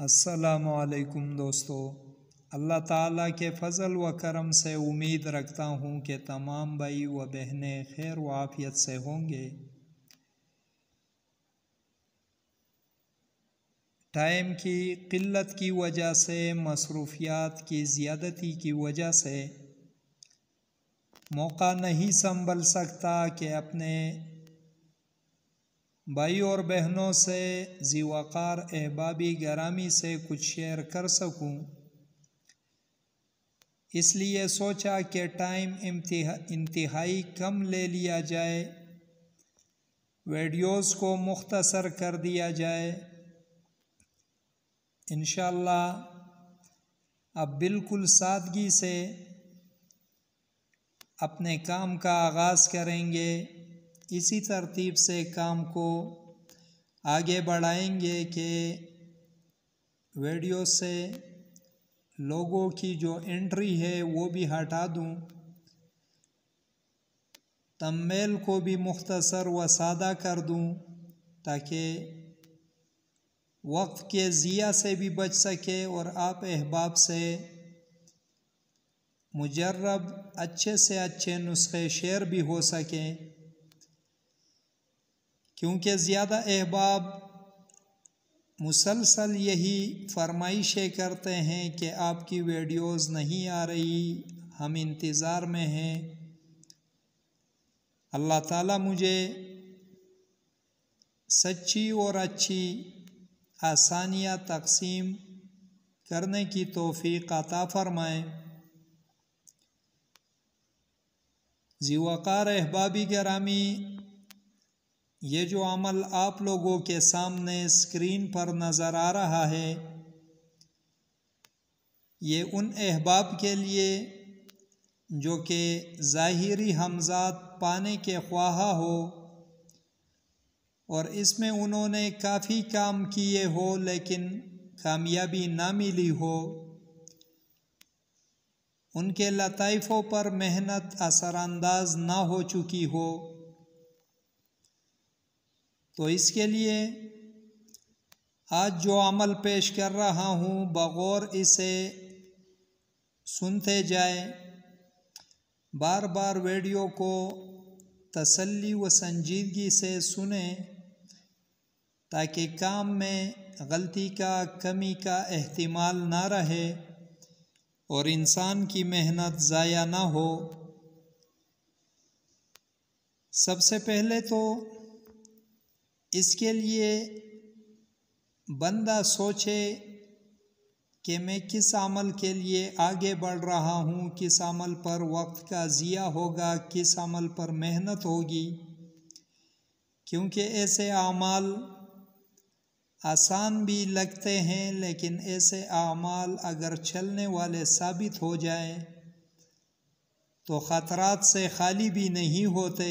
السلام علیکم دوستو، اللہ تعالیٰ کے فضل و کرم سے امید رکھتا ہوں کہ تمام بھائی و بہنیں خیر و عافیت سے ہوں گے۔ ٹائم کی قلت کی وجہ سے، مصروفیات کی زیادتی کی وجہ سے موقع نہیں سنبھل سکتا کہ اپنے بھائی اور بہنوں سے ذی وقار احبابی گرامی سے کچھ شیئر کر سکوں۔ اس لیے سوچا کہ ٹائم انتہائی کم لے لیا جائے، ویڈیوز کو مختصر کر دیا جائے۔ انشاءاللہ اب بالکل سادگی سے اپنے کام کا آغاز کریں گے، اسی ترتیب سے کام کو آگے بڑھائیں گے کہ ویڈیو سے لوگوں کی جو انٹری ہے وہ بھی ہٹا دوں، تمبنیل کو بھی مختصر و سادہ کر دوں تاکہ وقت کے ضیاع سے بھی بچ سکے اور آپ احباب سے مجرب اچھے سے اچھے نسخے شیئر بھی ہو سکیں، کیونکہ زیادہ احباب مسلسل یہی فرمائشیں کرتے ہیں کہ آپ کی ویڈیوز نہیں آ رہی، ہم انتظار میں ہیں۔ اللہ تعالیٰ مجھے سچی اور اچھی آسانیاں تقسیم کرنے کی توفیق عطا فرمائے۔ ذی وقار احبابی گرامی، یہ جو عمل آپ لوگوں کے سامنے اسکرین پر نظر آ رہا ہے، یہ ان احباب کے لیے جو کہ ظاہری ہمزات پانے کے خواہاں ہو اور اس میں انہوں نے کافی کام کیے ہو لیکن کامیابی نہ ملی ہو، ان کے لطائفوں پر محنت اثر انداز نہ ہو چکی ہو، تو اس کے لیے آج جو عمل پیش کر رہا ہوں بغور اسے سنتے جائیں، بار بار ویڈیو کو تسلی و سنجیدگی سے سنیں تاکہ کام میں غلطی کا، کمی کا احتمال نہ رہے اور انسان کی محنت ضائع نہ ہو۔ سب سے پہلے تو اس کے لیے بندہ سوچے کہ میں کس عمل کے لیے آگے بڑھ رہا ہوں، کس عمل پر وقت کا ضیاع ہوگا، کس عمل پر محنت ہوگی، کیونکہ ایسے اعمال آسان بھی لگتے ہیں لیکن ایسے اعمال اگر چلنے والے ثابت ہو جائیں تو خطرات سے خالی بھی نہیں ہوتے،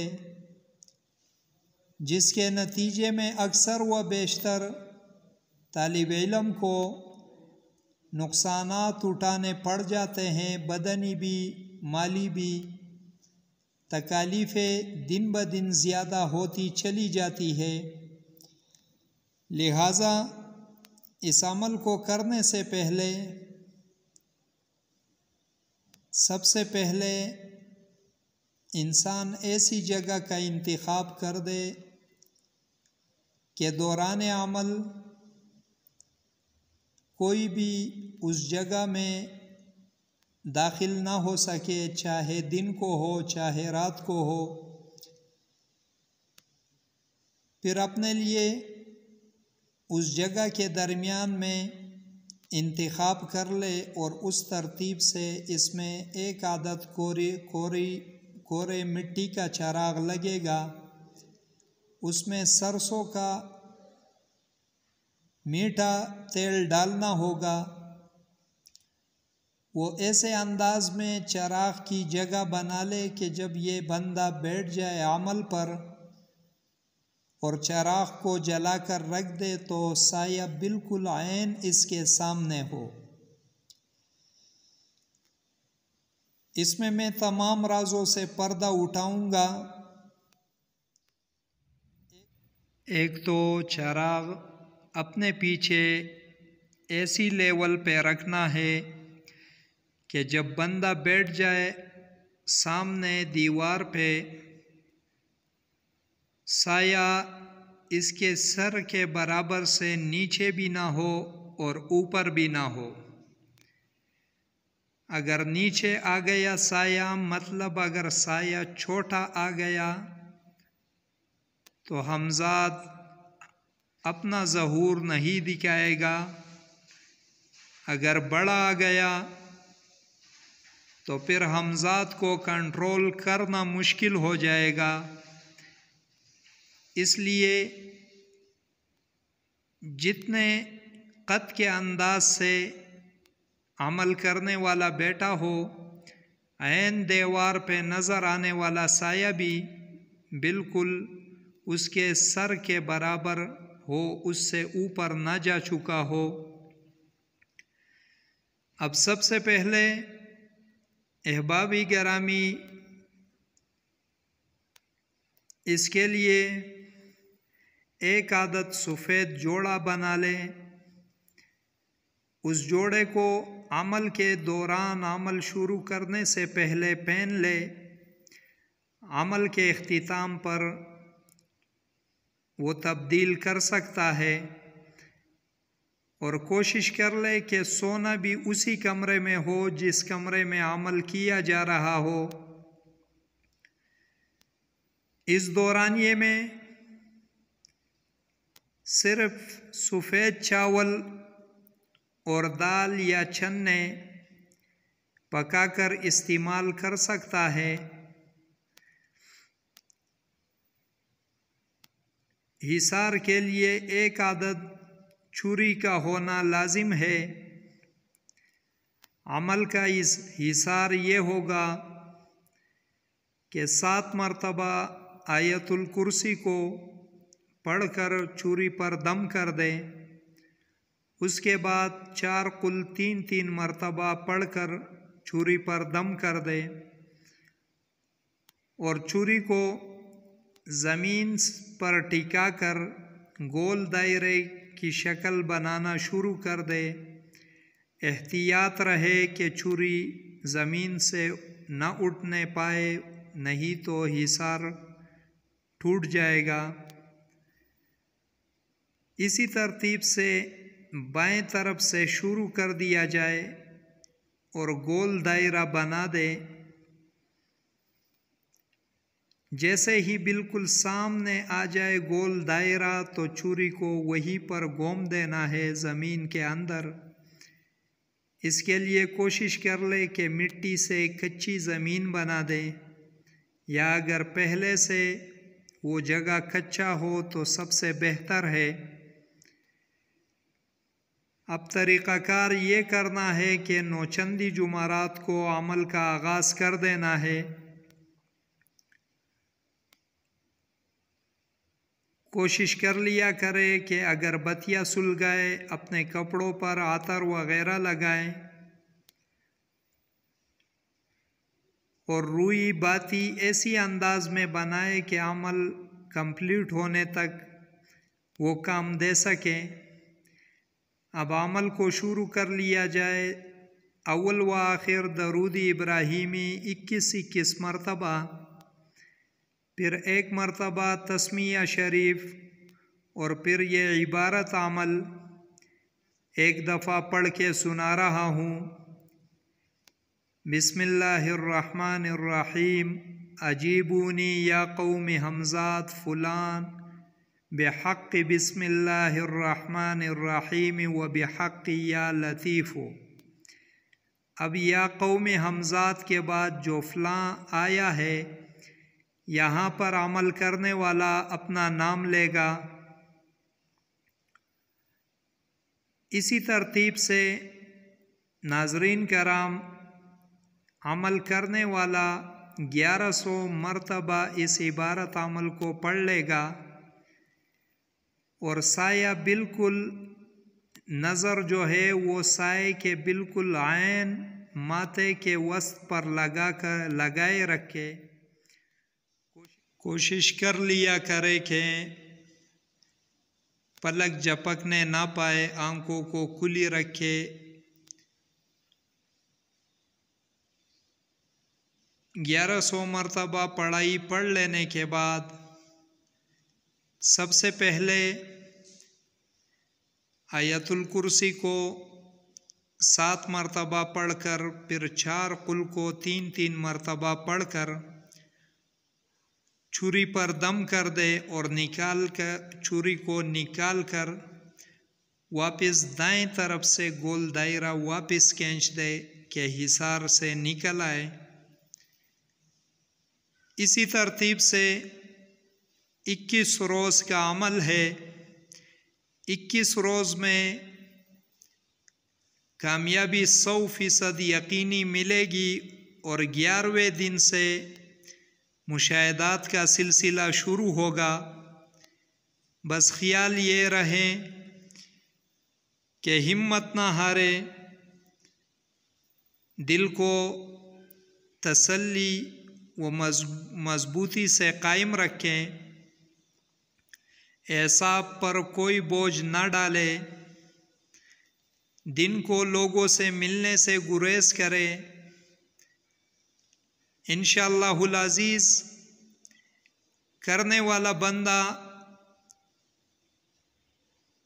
جس کے نتیجے میں اکثر و بیشتر طالب علم کو نقصانات اٹھانے پڑ جاتے ہیں، بدنی بھی، مالی بھی۔ تکالیفیں دن بدن زیادہ ہوتی چلی جاتی ہے، لہٰذا اس عمل کو کرنے سے پہلے سب سے پہلے انسان ایسی جگہ کا انتخاب کر دے کہ دوران عمل کوئی بھی اس جگہ میں داخل نہ ہو سکے، چاہے دن کو ہو چاہے رات کو ہو۔ پھر اپنے لیے اس جگہ کے درمیان میں انتخاب کر لے اور اس ترتیب سے اس میں ایک عدد کورے مٹی کا چراغ لگے گا، اس میں سرسوں کا میٹھا تیل ڈالنا ہوگا، وہ ایسے انداز میں چراغ کی جگہ بنا لے کہ جب یہ بندہ بیٹھ جائے عمل پر اور چراغ کو جلا کر رکھ دے تو سایہ بالکل عین اس کے سامنے ہو۔ اس میں تمام رازوں سے پردہ اٹھاؤں گا۔ ایک تو چراغ اپنے پیچھے ایسی لیول پہ رکھنا ہے کہ جب بندہ بیٹھ جائے سامنے دیوار پہ سایہ اس کے سر کے برابر سے نیچے بھی نہ ہو اور اوپر بھی نہ ہو۔ اگر نیچے آ گیا سایہ، مطلب اگر سایہ چھوٹا آ گیا تو ہمزاد اپنا ظہور نہیں دکھائے گا۔ اگر بڑا آ گیا تو پھر ہمزاد کو کنٹرول کرنا مشکل ہو جائے گا۔ اس لیے جتنے قط کے انداز سے عمل کرنے والا بیٹا ہو، عین دیوار پہ نظر آنے والا سایہ بھی بالکل اس کے سر کے برابر ہو، اس سے اوپر نہ جا چکا ہو۔ اب سب سے پہلے احبابی گرامی، اس کے لیے ایک عدد سفید جوڑا بنا لیں۔ اس جوڑے کو عمل کے دوران، عمل شروع کرنے سے پہلے پہن لے۔ عمل کے اختتام پر وہ تبدیل کر سکتا ہے، اور کوشش کر لے کہ سونا بھی اسی کمرے میں ہو جس کمرے میں عمل کیا جا رہا ہو۔ اس دورانیے میں صرف سفید چاول اور دال یا چنے پکا کر استعمال کر سکتا ہے۔ حصار کے لیے ایک عدد چھری کا ہونا لازم ہے۔ عمل کا حصار یہ ہوگا کہ 7 مرتبہ آیت الکرسی کو پڑھ کر چھری پر دم کر دیں۔ اس کے بعد 4 قل 3 مرتبہ پڑھ کر چھری پر دم کر دیں، اور چھری کو زمین پر ٹکا کر گول دائرے کی شکل بنانا شروع کر دے۔ احتیاط رہے کہ چھری زمین سے نہ اٹھنے پائے، نہیں تو حصار ٹوٹ جائے گا۔ اسی ترتیب سے بائیں طرف سے شروع کر دیا جائے اور گول دائرہ بنا دے۔ جیسے ہی بالکل سامنے آ جائے گول دائرہ تو چھری کو وہیں پر گھوم دینا ہے زمین کے اندر۔ اس کے لیے کوشش کر لے کہ مٹی سے کچی زمین بنا دے، یا اگر پہلے سے وہ جگہ کچا ہو تو سب سے بہتر ہے۔ اب طریقہ کار یہ کرنا ہے کہ نوچندی جمعرات کو عمل کا آغاز کر دینا ہے۔ کوشش کر لیا کرے کہ اگر بتیاں سلگائے اپنے کپڑوں پر عطر وغیرہ لگائیں، اور روئی باتی ایسی انداز میں بنائے کہ عمل کمپلیٹ ہونے تک وہ کام دے سکیں۔ اب عمل کو شروع کر لیا جائے۔ اول و آخر درود ابراہیمی 21 مرتبہ، پھر 1 مرتبہ تسمیہ شریف، اور پھر یہ عبارت عمل ایک دفعہ پڑھ کے سنا رہا ہوں۔ بسم اللہ الرحمن الرحیم، اجیبونی یا قوم حمزات فلان بحق بسم اللہ الرحمن الرحیم و بحق یا لطیف۔ اب یا قوم حمزات کے بعد جو فلاں آیا ہے، یہاں پر عمل کرنے والا اپنا نام لے گا۔ اسی ترتیب سے ناظرین کرام، عمل کرنے والا 1100 مرتبہ اس عبارت عمل کو پڑھ لے گا، اور سایہ بالکل نظر جو ہے وہ سائے کے بالکل عین ماتھے کے وسط پر لگائے رکھے۔ کوشش کر لیا کرے کہ پلک جھپکنے نہ پائے، آنکھوں کو کھلی رکھے۔ 1100 مرتبہ پڑھائی پڑھ لینے کے بعد سب سے پہلے آیت الکرسی کو 7 مرتبہ پڑھ کر، پھر 4 قل کو 3 مرتبہ پڑھ کر چھری پر دم کر دے اور چھری کو نکال کر واپس دائیں طرف سے گول دائرہ واپس کھینچ دے کہ حصار سے نکل آئے۔ اسی ترتیب سے 21 روز کا عمل ہے۔ 21 روز میں کامیابی 100% یقینی ملے گی، اور 11ویں دن سے مشاہدات کا سلسلہ شروع ہوگا۔ بس خیال یہ رہے کہ ہمت نہ ہارے، دل کو تسلی و مضبوطی سے قائم رکھیں، اعصاب پر کوئی بوجھ نہ ڈالے، دن کو لوگوں سے ملنے سے گریز کرے۔ انشاءاللہ العزیز کرنے والا بندہ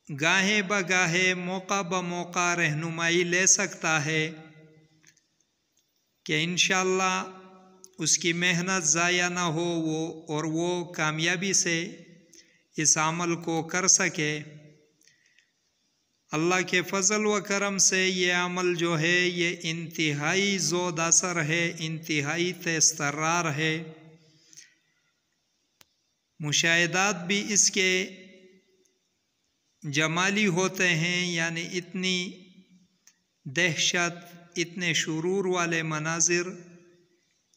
گاہے بگاہے موقع بموقع رہنمائی لے سکتا ہے کہ انشاءاللہ اس کی محنت ضائع نہ ہو اور وہ کامیابی سے اس عمل کو کر سکے۔ اللہ کے فضل و کرم سے یہ عمل جو ہے یہ انتہائی زود اثر ہے، انتہائی تیز ترار ہے۔ مشاہدات بھی اس کے جمالی ہوتے ہیں، یعنی اتنی دہشت، اتنے شرور والے مناظر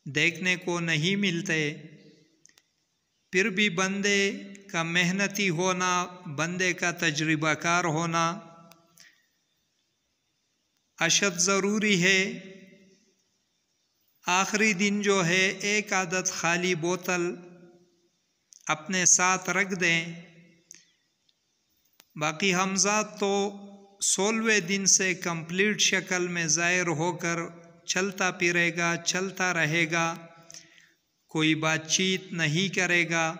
دیکھنے کو نہیں ملتے۔ پھر بھی بندے کا محنتی ہونا، بندے کا تجربہ کار ہونا اشد ضروری ہے۔ آخری دن جو ہے 1 عدد خالی بوتل اپنے ساتھ رکھ دیں، باقی حمزات تو 16ویں دن سے کمپلیٹ شکل میں ظاہر ہو کر چلتا پھرے گا، چلتا رہے گا، کوئی بات چیت نہیں کرے گا۔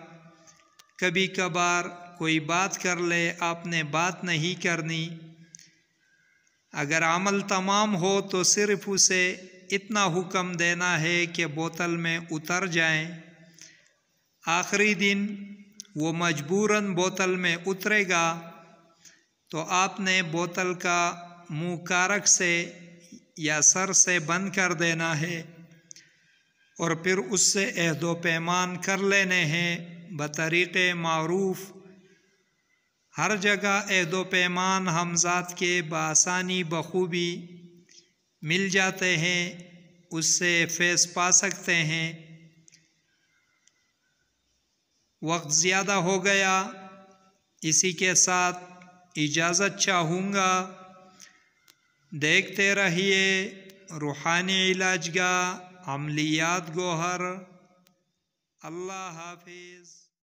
کبھی کبھار کوئی بات کر لے، آپ نے بات نہیں کرنی۔ اگر عمل تمام ہو تو صرف اسے اتنا حکم دینا ہے کہ بوتل میں اتر جائیں۔ آخری دن وہ مجبوراً بوتل میں اترے گا تو آپ نے بوتل کا منہ کارک سے یا سر سے بند کر دینا ہے، اور پھر اس سے عہد و پیمان کر لینے ہیں بطریق معروف۔ ہر جگہ عہد و پیمان حمزات کے بآسانی بخوبی مل جاتے ہیں، اس سے فیض پا سکتے ہیں۔ وقت زیادہ ہو گیا، اسی کے ساتھ اجازت چاہوں گا۔ دیکھتے رہیے روحانی علاج گاہ عملیات گوہر۔ اللہ حافظ۔